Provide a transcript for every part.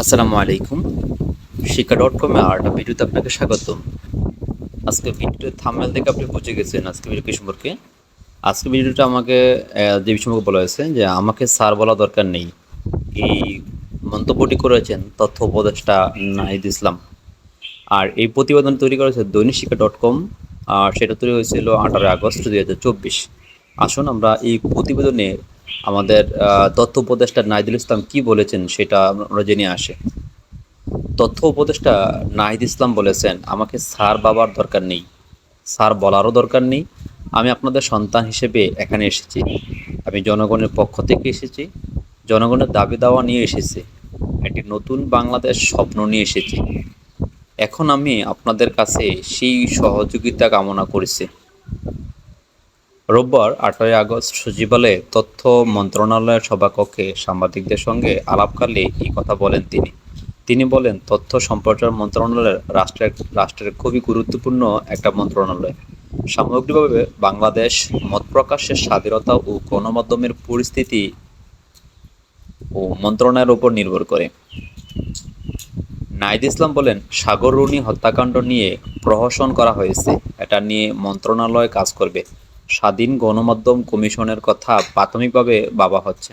আসসালামু আলাইকুম। শিক্ষা.com-এ আরেকটা ভিডিওতে আপনাকে স্বাগতম। আজকে ভিডিওর থাম্বনেল দেখে আপনি বুঝে গেছেন আজকে ভিডিও কি সম্পর্কে। আজকে ভিডিওটা আমাকে যে বিষয় সম্পর্কে বলা হয়েছে যে আমাকে স্যার বলা দরকার নেই। এই মন্তব্যটি করেছেন তথ্য উপদেষ্টা নাহিদ ইসলাম। আর এই প্রতিবেদন তৈরি করেছে দৈনিক শিক্ষা.com। আর সেটা তৈরি হয়েছিল 18 আগস্ট 2024। আসুন আমরা এই প্রতিবেদনে আমাদের তথ্য উপদেষ্টা নাহিদুল ইসলাম কি বলেছেন সেটা আমরা জেনে আসি। তথ্য উপদেষ্টা নাহিদ ইসলাম বলেছেন, আমাকে স্যার বাবার দরকার নেই, স্যার বলারও দরকার নেই। আমি আপনাদের সন্তান হিসেবে এখানে এসেছি। আমি জনগণের পক্ষ থেকে এসেছি, জনগণের দাবি দাওয়া নিয়ে এসেছি, একটি নতুন বাংলাদেশ স্বপ্ন নিয়ে এসেছি। এখন আমি আপনাদের কাছে সেই সহযোগিতা কামনা করেছি। রোববার 18 আগস্ট সচিবালয়ে তথ্য মন্ত্রণালয়ের সভাকক্ষে সাংবাদিকদের সঙ্গে আলাপকালে এই কথা বলেন তিনি। তিনি বলেন, তথ্য সম্প্রচার মন্ত্রণালয় রাষ্ট্রের খুবই গুরুত্বপূর্ণ একটা মন্ত্রণালয়। সামগ্রিকভাবে বাংলাদেশ মত প্রকাশের স্বাধীনতা ও গণমাধ্যমের পরিস্থিতি ও মন্ত্রণালয়ের উপর নির্ভর করে। নাহিদ ইসলাম বলেন, সাগররুনি হত্যাকাণ্ড নিয়ে প্রহসন করা হয়েছে, এটা নিয়ে মন্ত্রণালয় কাজ করবে। স্বাধীন গণমাধ্যম কমিশনের কথা প্রাথমিকভাবে ভাবা হচ্ছে,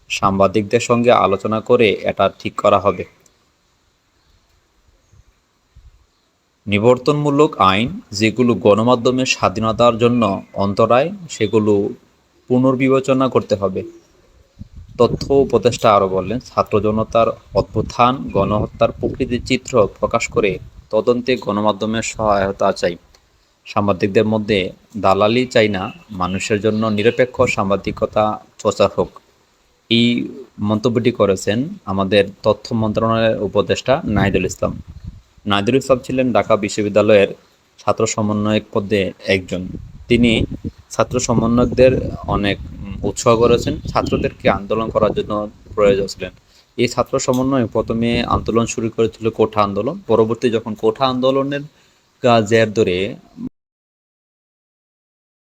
সাংবাদিকদের সঙ্গে আলোচনা করে এটা ঠিক করা হবে। নিবর্তনমূলক আইন যেগুলো গণমাধ্যমের স্বাধীনতার জন্য অন্তরায়, সেগুলো পুনর্বিবেচনা করতে হবে। তথ্য উপদেষ্টা আরও বললেন, ছাত্র জনতার অভ্যুত্থান গণহত্যার প্রকৃতির চিত্র প্রকাশ করে তদন্তে গণমাধ্যমের সহায়তা চাই। সাংবাদিকদের মধ্যে দালালি চাই না, মানুষের জন্য নিরপেক্ষ সাংবাদিকতা প্রচার হোক। এই মন্তব্যটি করেছেন আমাদের তথ্য মন্ত্রণালয়ের উপদেষ্টা নাহিদুল ইসলাম। নাহিদুল ইসলাম ছিলেন ঢাকা বিশ্ববিদ্যালয়ের ছাত্র সমন্বয়ক পদে একজন। তিনি ছাত্র সমন্বয়কদের অনেক উৎসাহ করেছেন, ছাত্রদেরকে আন্দোলন করার জন্য প্রয়োজন ছিলেন। এই ছাত্র সমন্বয় প্রথমে আন্দোলন শুরু করেছিল কোঠা আন্দোলন, পরবর্তী যখন কোঠা আন্দোলনের জের ধরে